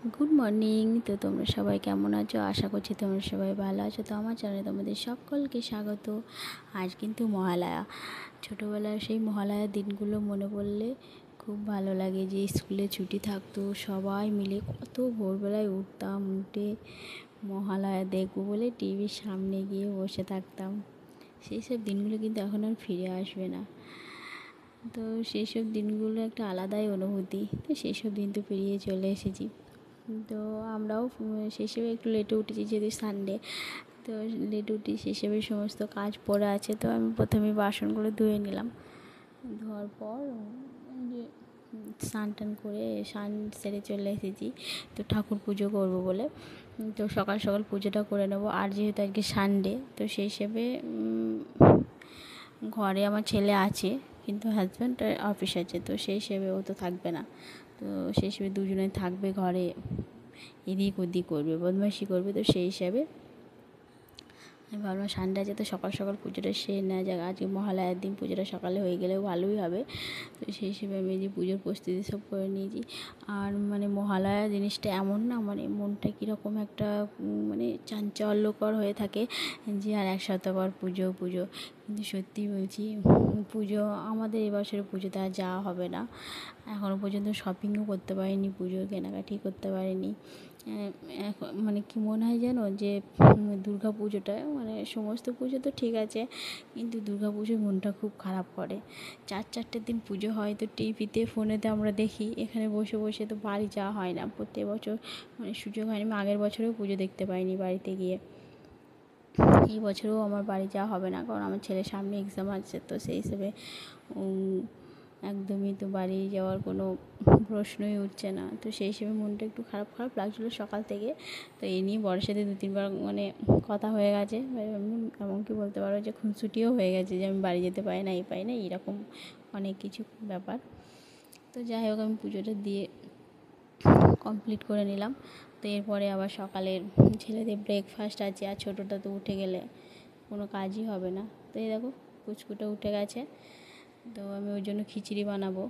Good morning. তো তোমরা সবাই কেমন আছো? আশা করছি তোমরা সবাই ভালো আছো। তো আমার চ্যানেলে তোমাদের সকলকে স্বাগত। আজ কিন্তু মহালয়া। ছোটোবেলার সেই মহালয়ার দিনগুলো মনে পড়লে খুব ভালো লাগে, যে স্কুলে ছুটি থাকতো, সবাই মিলে কত ভোরবেলায় উঠতাম, উঠে মহালয়া দেখবো বলে টিভির সামনে গিয়ে বসে থাকতাম। সেই সব দিনগুলো কিন্তু এখন আর ফিরে আসবে না। তো সেই সব দিনগুলো একটা আলাদাই অনুভূতি। তো সেই সব দিন তো পেরিয়ে চলে এসেছি। তো আমরাও সেই হিসেবে একটু লেটে উঠেছি, যেহেতু সানডে। তো লেটে উঠি, সেই হিসেবে সমস্ত কাজ পড়ে আছে। তো আমি প্রথমে বাসনগুলো ধুয়ে নিলাম। ধোয়ার পর যে স্নান টান করে স্নান সেরে চলে এসেছি তো ঠাকুর পুজো করবো বলে। তো সকাল সকাল পুজোটা করে নেবো। আর যেহেতু আজকে সানডে, তো সেই হিসেবে ঘরে আমার ছেলে আছে, কিন্তু হাজব্যান্ড অফিস আছে, তো সেই হিসেবে ও তো থাকবে না। তো সেই হিসেবে দুজনে থাকবে ঘরে, এদিক ওদিক করবে, বদমাইশি করবে। তো সেই হিসাবে আমি ভাবলাম সানডে আছে, তো সকাল সকাল পুজোটা সেরে নেওয়া যাক। আজকে মহালয়ার দিন, পুজোটা সকালে হয়ে গেলেও ভালোই হবে। তো সেই হিসেবে আমি যে পুজোর প্রস্তুতি সব করে নিয়েছি। আর মহালয়া জিনিসটা এমন না, মনটা কীরকম একটা চাঞ্চল্যকর হয়ে থাকে, যে আর এক সপ্তাহ পর পুজো পুজো। কিন্তু সত্যি বলছি, পুজো আমাদের এবছরের পুজোতে আর যাওয়া হবে না। এখনও পর্যন্ত শপিংও করতে পারিনি, পুজোর কেনাকাটি করতে পারিনি। এখন কি মনে হয় জানো, যে দুর্গা পুজোটা সমস্ত পুজো তো ঠিক আছে, কিন্তু দুর্গা পুজোর মনটা খুব খারাপ করে। 4 দিন পুজো হয়, তো টিভিতে ফোনেতে আমরা দেখি, এখানে বসে বসে তো বাড়ি যাওয়া হয় না। প্রত্যেক বছর সুযোগ হয়নি। আমি আগের বছরেও পুজো দেখতে পাইনি বাড়িতে গিয়ে। এই বছরেও আমার বাড়ি যাওয়া হবে না, কারণ আমার ছেলের সামনে এক্সাম আছে। তো সেই হিসেবে একদমই তো বাড়ি যাওয়ার কোনো প্রশ্নই উঠছে না। তো সেই হিসেবে মনটা একটু খারাপ খারাপ লাগছিলো সকাল থেকে। তো এই নিয়ে বরের সাথে 2-3 বার কথা হয়ে গেছে। এমনকি বলতে পারো যে খুনসুটিও হয়ে গেছে, যে আমি বাড়ি যেতে পারি না, এই পাই না, এরকম অনেক কিছু ব্যাপার। তো যাই হোক, আমি পুজোটা দিয়ে কমপ্লিট করে নিলাম। তো এরপরে আবার সকালের ছেলেদের ব্রেকফাস্ট আছে, আর ছোটোটা তো উঠে গেলে কোনো কাজই হবে না। তো এই দেখো, পুচকুটা উঠে গেছে, তো আমি ওই জন্য খিচুড়ি বানাবো।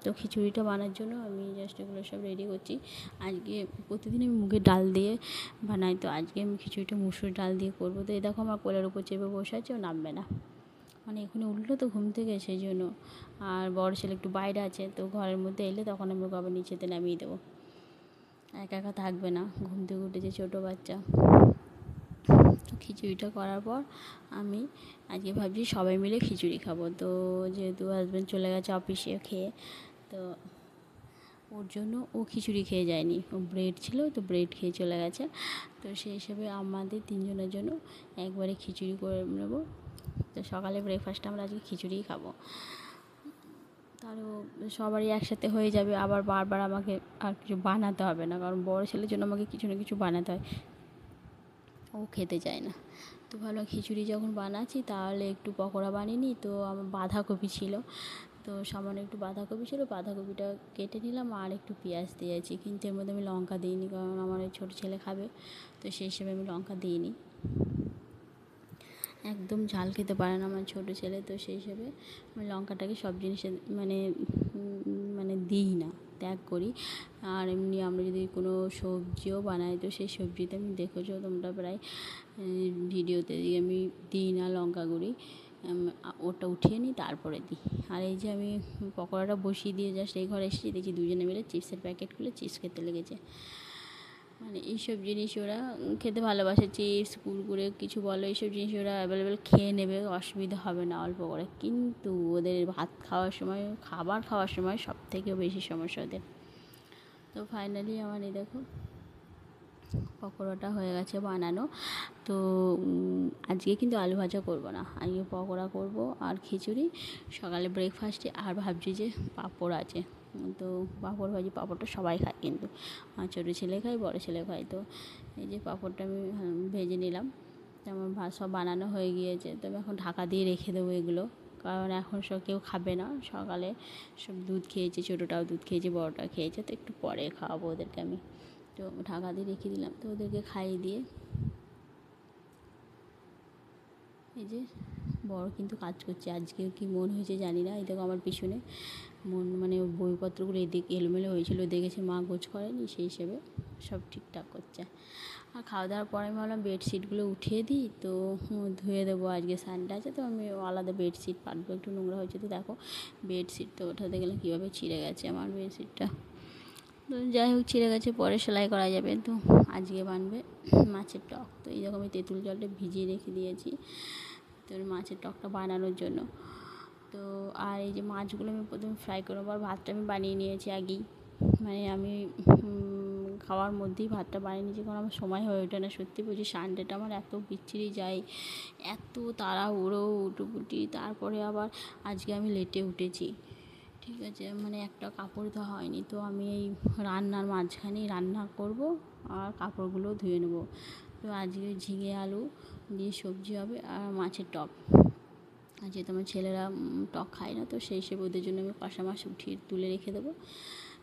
তো খিচুড়িটা বানার জন্য আমি জাস্ট এগুলো সব রেডি করছি। আজকে প্রতিদিন আমি মুগের ডাল দিয়ে বানাই, তো আজকে আমি খিচুড়িটা মুসুর ডাল দিয়ে করবো। তো এই দেখো, আমার কোলের উপর চেপে বসে আছে, ও নামবে না। এখনই উঠলো তো ঘুম থেকে, সেই জন্য। আর বড় ছেলে একটু বাইরে আছে, তো ঘরের মধ্যে এলে তখন আমি ওকে আবার নিচেতে নামিয়ে দেবো। একা একা থাকবে না, ঘুম থেকে উঠেছে ছোটো বাচ্চা। তো খিচুড়িটা করার পর আমি আজকে ভাবছি সবাই মিলে খিচুড়ি খাবো। তো যেহেতু হাজব্যান্ড চলে গেছে অফিসে খেয়ে, তো ওর জন্য ও খিচুড়ি খেয়ে যায়নি, ও ব্রেড ছিল, তো ব্রেড খেয়ে চলে গেছে। তো সেই হিসেবে আমাদের 3জনের জন্য একবারে খিচুড়ি করে নেবো। তো সকালে ব্রেকফাস্টে আমরা আজকে খিচুড়িই খাবো। তারও সবারই একসাথে হয়ে যাবে, আবার বারবার আমাকে আর কিছু বানাতে হবে না, কারণ বড় ছেলের জন্য আমাকে কিছু না কিছু বানাতে হয়, ও খেতে চায় না। তো ভালো, খিচুড়ি যখন বানাচ্ছি তাহলে একটু পকোড়া বানিয়ে নিই। তো আমার বাঁধাকপি ছিল, তো সামান্য একটু বাঁধাকপি ছিল, বাঁধাকপিটা কেটে নিলাম, আর একটু পেঁয়াজ দিয়েছি। কিন্তু এর মধ্যে আমি লঙ্কা দিইনি, কারণ আমার ওই ছোটো ছেলে খাবে, তো সেই হিসেবে আমি লঙ্কা দিইনি। একদম ঝাল খেতে পারে না আমার ছোটো ছেলে, তো সেই হিসেবে আমি লঙ্কাটাকে সব জিনিসে দিই না, ত্যাগ করি। আর এমনি আমরা যদি কোনো সবজিও বানাই, তো সেই সবজিতে আমি দেখেছো তোমরা প্রায় ভিডিওতে আমি দিই না লঙ্কা গুঁড়ি, ওটা উঠিয়ে নিই তারপরে দিই। আর এই যে আমি পকোড়াটা বসিয়ে দিয়ে জাস্ট এই ঘরে এসেছি, দেখছি দুজনে মিলে চিপসের প্যাকেট খুলে চিপস খেতে লেগেছে। এইসব জিনিস ওরা খেতে ভালোবাসে, চিপস কুরকুরে কিছু বলো, এইসব জিনিস ওরা অ্যাভেলেবেল খেয়ে নেবে, অসুবিধা হবে না অল্প করে। কিন্তু ওদের ভাত খাওয়ার সময়, খাবার খাওয়ার সময় সব থেকে বেশি সমস্যা ওদের। তো ফাইনালি আমার এই দেখো পকোড়াটা হয়ে গেছে বানানো। তো আজকে কিন্তু আলু ভাজা করবো না, আজকে পকোড়া করব আর খিচুড়ি সকালে ব্রেকফাস্টে। আর ভাবছি যে পাঁপড় আছে, তো পাঁপড় ভাজি, পাঁপড়টা সবাই খায়, কিন্তু আমার ছোটো ছেলে খায়, বড়ো ছেলে খায়। তো এই যে পাঁপড়টা আমি ভেজে নিলাম। আমার সব বানানো হয়ে গিয়েছে, তো আমি এখন ঢাকা দিয়ে রেখে দেবো এগুলো, কারণ এখন সব কেউ খাবে না। সকালে সব দুধ খেয়েছে, ছোটোটাও দুধ খেয়েছে, বড়োটা খেয়েছে, তো একটু পরে খাওয়াবো ওদেরকে আমি। তো ঢাকা দিয়ে রেখে দিলাম, তো ওদেরকে খাইয়ে দিয়ে এই যে বড় কিন্তু কাজ করছে, আজকেও কি মন হয়েছে জানি না। এই দেখো আমার পিছনে মানে বইপত্রগুলো এদিকে এলোমেলো হয়েছিল, দেখেছে মা গোছ করেনি, সেই হিসেবে সব ঠিকঠাক করছে। আর খাওয়া দাওয়ার পরে আমি ভাবলাম বেডশিটগুলো উঠিয়ে দিই, তো ধুয়ে দেবো, আজকে সানডে আছে তো আমি আলাদা বেডশিট পাতবো, একটু নোংরা হয়েছে। তো দেখো বেডশিট তো ওঠাতে গেলে কীভাবে ছিঁড়ে গেছে আমার বেডশিটটা। তো যাই হোক, ছিঁড়ে গেছে, পরে সেলাই করা যাবে। তো আজকে বানবে মাছের টক। তো এই রকম আমি তেঁতুল জলটা ভিজিয়ে রেখে দিয়েছি তো মাছের টকটা বানানোর জন্য। তো আর এই যে মাছগুলো আমি প্রথমে ফ্রাই করবো, আর ভাতটা আমি বানিয়ে নিয়েছি আগেই, মানে আমি খাওয়ার মধ্যেই ভাতটা বানিয়ে নিয়েছি, কারণ আমার সময় হয়ে ওঠে না। সত্যি বলছি সানডেটা আমার এত বিচ্ছিরি যায়, এত তাড়াহুড়ো উটোপুটি। তারপরে আবার আজকে আমি লেটে উঠেছি, ঠিক আছে, মানে একটা কাপড় ধোয়া হয়নি। তো আমি এই রান্নার মাঝখানেই রান্না করব আর কাপড়গুলো ধুয়ে নেবো। তো আজকে ঝিঙে আলু দিয়ে সবজি হবে আর মাছের টক। আর যেহেতু আমার ছেলেরা টক খায় না, তো সেই হিসেবে ওদের জন্য আমি পাশা মাছ উঠিয়ে তুলে রেখে দেবো।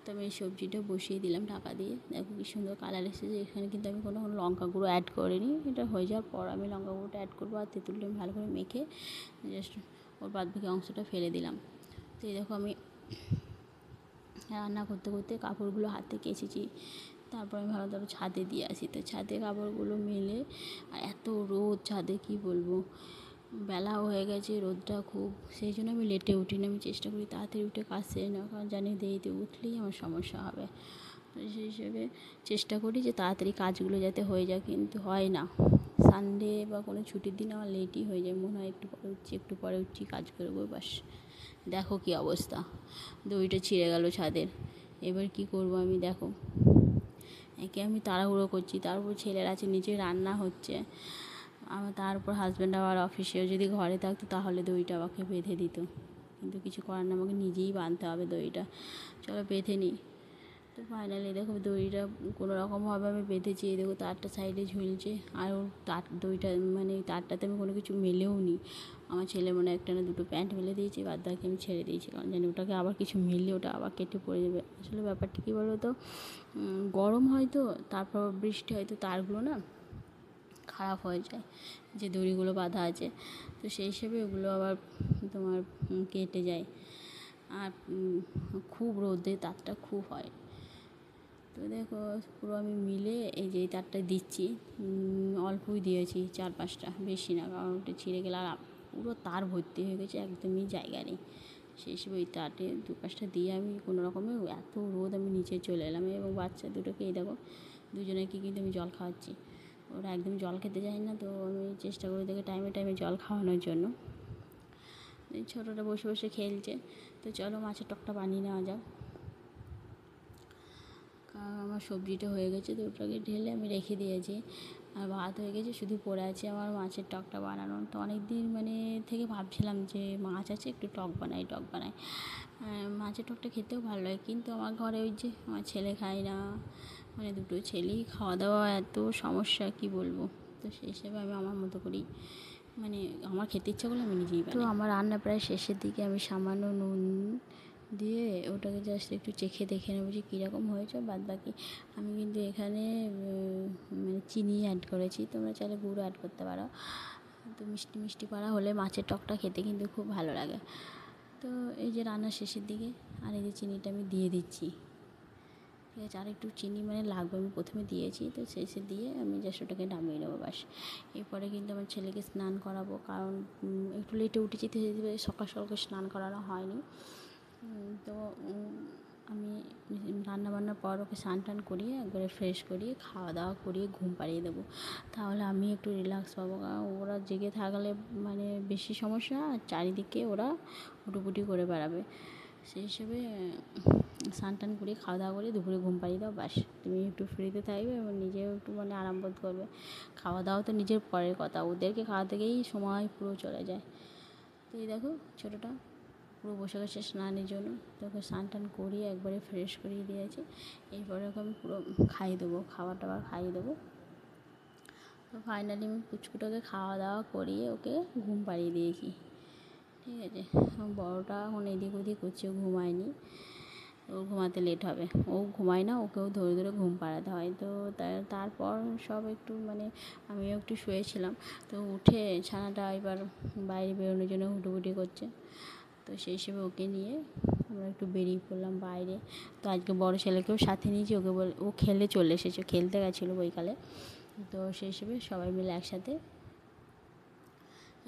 তো আমি এই সবজিটা বসিয়ে দিলাম ঢাকা দিয়ে। দেখো কি সুন্দর কালার এসেছে। এখানে কিন্তু আমি কোনো লঙ্কা গুঁড়ো অ্যাড করিনি, এটা হয়ে যাওয়ার পর আমি লঙ্কা গুঁড়োটা অ্যাড করবো। আর তেঁতুলটা আমি ভালো করে মেখে জাস্ট ওর বাদবাকি অংশটা ফেলে দিলাম। তো এই দেখো আমি রান্না করতে করতে কাপড়গুলো হাতে কেচেছি, তারপর আমি ভালো ধরো ছাদে দিয়ে আসি। তো ছাদে কাপড়গুলো মেলে, আর এত রোদ ছাদে কি বলবো, বেলাও হয়ে গেছে, রোদটা খুব, সেই জন্য আমি লেটে উঠি না। আমি চেষ্টা করি তাড়াতাড়ি উঠে কাজ সেরে নেওয়ার, কারণ জানি দেরিতে উঠলেই আমার সমস্যা হবে। তো সেই হিসেবে চেষ্টা করি যে তাড়াতাড়ি কাজগুলো যাতে হয়ে যায়, কিন্তু হয় না। সানডে বা কোনো ছুটির দিন আমার লেটই হয়ে যায়, মনে হয় একটু পরে উঠছি, একটু পরে উঠছি, কাজ করবো, বাস। দেখো কী অবস্থা, দড়িটা ছিঁড়ে গেল ছাদের। এবার কি করব আমি, দেখো একে আমি তাড়াহুড়ো করছি, তারপর ছেলের আছে নিচে রান্না হচ্ছে, আমার তারপর হাজব্যান্ড আবার অফিসেও যদি ঘরে থাকতো তাহলে দড়িটা আমাকে বেঁধে দিত, কিন্তু কিছু করার না, আমাকে নিজেই বাঁধতে হবে দড়িটা। চলো বেঁধে নিই। তো ফাইনালি দেখো দড়িটা কোনো রকমভাবে আমি বেঁধেছি। এই দেখো তারটা সাইডে ঝুলছে, আর ওর তার দড়িটা মানে তারটাতে আমি কোনো কিছু মেলেও নি। আমার ছেলে মনে একটা না দুটো প্যান্ট মেলে দিয়েছি, বাদ বাকি আমি ছেড়ে দিয়েছি, কারণ জানি ওটাকে আবার কিছু মেললে ওটা আবার কেটে পড়ে যাবে। আসলে ব্যাপারটা কী বলো তো, গরম হয় তো, তারপর বৃষ্টি হয়, তো তারগুলো না খারাপ হয়ে যায়, যে দড়িগুলো বাঁধা আছে। তো সেই হিসেবে ওগুলো আবার তোমার কেটে যায়, আর খুব রোদে তারটা খুব হয়। তো দেখো পুরো আমি মিলে এই যে তারটা দিচ্ছি, অল্পই দিয়েছি, 4-5টা, বেশি না, কারণ ওটা ছিঁড়ে গেলে আর পুরো তার ভর্তি হয়ে গেছে, একদমই জায়গা নেই। সেই হিসেবে ওই তারটে 2-5টা দিয়ে আমি কোনো রকমে, এত রোদ, আমি নিচে চলে এলাম। এবং বাচ্চা দুটোকে এই দেখো দুজনেকে কিন্তু আমি জল খাওয়াচ্ছি, ওরা একদম জল খেতে যায় না, তো আমি চেষ্টা করি দেখে টাইমে টাইমে জল খাওয়ানোর জন্য। এই ছোটোটা বসে বসে খেলছে। তো চলো মাছের টকটা বানিয়ে নেওয়া যাক। আমার সবজিটা হয়ে গেছে, তো ওটাকে ঢেলে আমি রেখে দিয়েছি, আর ভাত হয়ে গেছে, শুধু পড়ে আছে আমার মাছের টকটা বানানো। তো অনেক দিন মানে থেকে ভাবছিলাম যে মাছ আছে, একটু টক বানাই। মাছের টকটা খেতেও ভালো লাগে, কিন্তু আমার ঘরে ওই যে আমার ছেলে খায় না, মানে দুটো ছেলেই খাওয়া দাওয়া এত সমস্যা কি বলবো। তো সেই হিসেবে আমি আমার মতো করি, মানে আমার খেতে ইচ্ছা করলে আমি নিজেই বানাই। তো আমার রান্না প্রায় শেষের দিকে, আমি সামান্য নুন দিয়ে ওটাকে জাস্ট একটু চেখে দেখে নেবো যে কীরকম হয়েছে। বাদ বাকি আমি কিন্তু এখানে মানে চিনি অ্যাড করেছি, তোমরা চাইলে গুঁড়ো অ্যাড করতে পারো। তো মিষ্টি মিষ্টি পাড়া হলে মাছের টকটা খেতে কিন্তু খুব ভালো লাগে। তো এই যে রান্নার শেষের দিকে, আর এই যে চিনিটা আমি দিয়ে দিচ্ছি, ঠিক আছে, আর একটু চিনি মানে লাগবে, আমি প্রথমে দিয়েছি, তো শেষে দিয়ে আমি জাস্ট ওটাকে নামিয়ে নেবো, বাস। এরপরে কিন্তু আমার ছেলেকে স্নান করাবো, কারণ একটু লেটে উঠেছি, তো সকাল সকাল স্নান করানো হয়নি। তো আমি রান্নাবান্নার পর ওকে স্নান টান করিয়ে একবারে ফ্রেশ করিয়ে খাওয়া দাওয়া করিয়ে ঘুম পাড়িয়ে দেবো, তাহলে আমি একটু রিল্যাক্স পাবো। কারণ ওরা জেগে থাকলে মানে বেশি সমস্যা, আর চারিদিকে ওরা হুটোপুটি করে বেড়াবে। সেই হিসেবে স্নান টান করে খাওয়া দাওয়া করে দুপুরে ঘুম পাড়িয়ে দাও, বাস। তুমি একটু ফ্রিতে থাকবে এবং নিজেও একটু মানে আরাম বোধ করবে। খাওয়া দাওয়া তো নিজের পরের কথা, ওদেরকে খাওয়াতে গিয়েই সময় পুরো চলে যায়। তো এই দেখো ছোটোটা পুরো বসে গেছে স্নানের জন্য, তো ওকে স্নান টান করিয়ে একবারে ফ্রেশ করিয়ে দিয়েছি। এরপরে ওকে আমি পুরো খাইয়ে দেবো, খাবার টাবার খাইয়ে দেবো। তো ফাইনালি আমি পুচকুটাকে খাওয়া দাওয়া করিয়ে ওকে ঘুম পাড়িয়ে দিয়েছি, ঠিক আছে। বড়োটা এখন এদিক ওদিক করছে, ঘুমায়নি, ও ঘুমাতে লেট হবে, ও ঘুমায় না, ওকেও ধরে ধরে ঘুম পাড়াতে হয়। তো তারপর সব একটু মানে আমিও একটু শুয়েছিলাম, তো উঠে ছানাটা এবার বাইরে বেরোনোর জন্য হুটোপুটি করছে। তো সেই হিসেবে ওকে নিয়ে আমরা একটু বেরিয়ে পড়লাম বাইরে। তো আজকে বড় ছেলেকেও সাথে নিয়েছি, ওকে ও খেলে চলে এসেছে, খেলতে গেছিলো বৈকালে। তো সেই হিসেবে সবাই মিলে একসাথে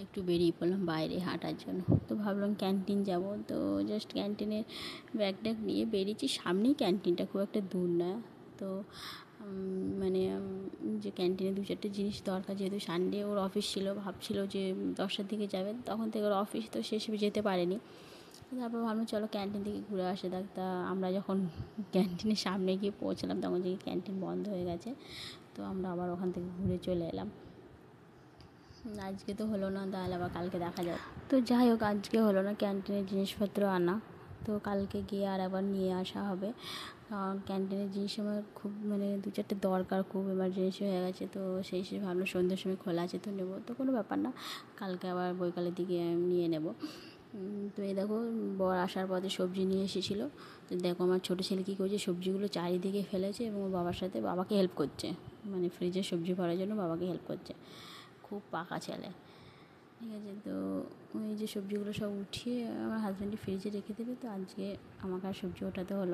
একটু বেরিয়ে পড়লাম বাইরে হাঁটার জন্য। তো ভাবলাম ক্যান্টিন যাব, তো জাস্ট ক্যান্টিনের ব্যাগ নিয়ে বেরিয়েছি। সামনেই ক্যান্টিনটা, খুব একটা দূর না। তো মানে যে ক্যান্টিনে 2-4টে জিনিস দরকার, যেহেতু সানডে ওর অফিস ছিল, ভাবছিল যে 10টার দিকে যাবে, তখন থেকে ওর অফিস, তো সে হিসেবে যেতে পারেনি। তারপর ভাবলাম চলো ক্যান্টিন থেকে ঘুরে আসে যাক। তা আমরা যখন ক্যান্টিনের সামনে গিয়ে পৌঁছলাম তখন দেখি ক্যান্টিন বন্ধ হয়ে গেছে। তো আমরা আবার ওখান থেকে ঘুরে চলে এলাম। আজকে তো হলো না, তাহলে আবার কালকে দেখা যাবে। তো যাই হোক, আজকে হলো না ক্যান্টিনের জিনিসপত্র আনা, তো কালকে গিয়ে আর একবার নিয়ে আসা হবে। কারণ ক্যান্টিনের জিনিস আমার খুব মানে 2-4টে দরকার, খুব এমার্জেন্সি হয়ে গেছে। তো সেই হিসেবে ভাবলাম সন্ধ্যের সময় খোলা আছে তো নেবো, তো কোনো ব্যাপার না, কালকে আবার বৈকালের দিকে নিয়ে নেব। তো এই দেখো বর আসার পথে সবজি নিয়ে এসেছিলো। তো দেখো আমার ছোটো ছেলে কী করছে, সবজিগুলো চারিদিকে ফেলেছে এবং ওর বাবার সাথে বাবাকে হেল্প করছে, মানে ফ্রিজে সবজি ভরার জন্য বাবাকে হেল্প করছে। খুব পাকা ছেলে, ঠিক আছে। তো ওই যে সবজিগুলো সব উঠিয়ে আমার হাজব্যান্ডই ফ্রিজে রেখে দেবে, তো আজকে আমাকে আর সবজি ওঠাতে হলো।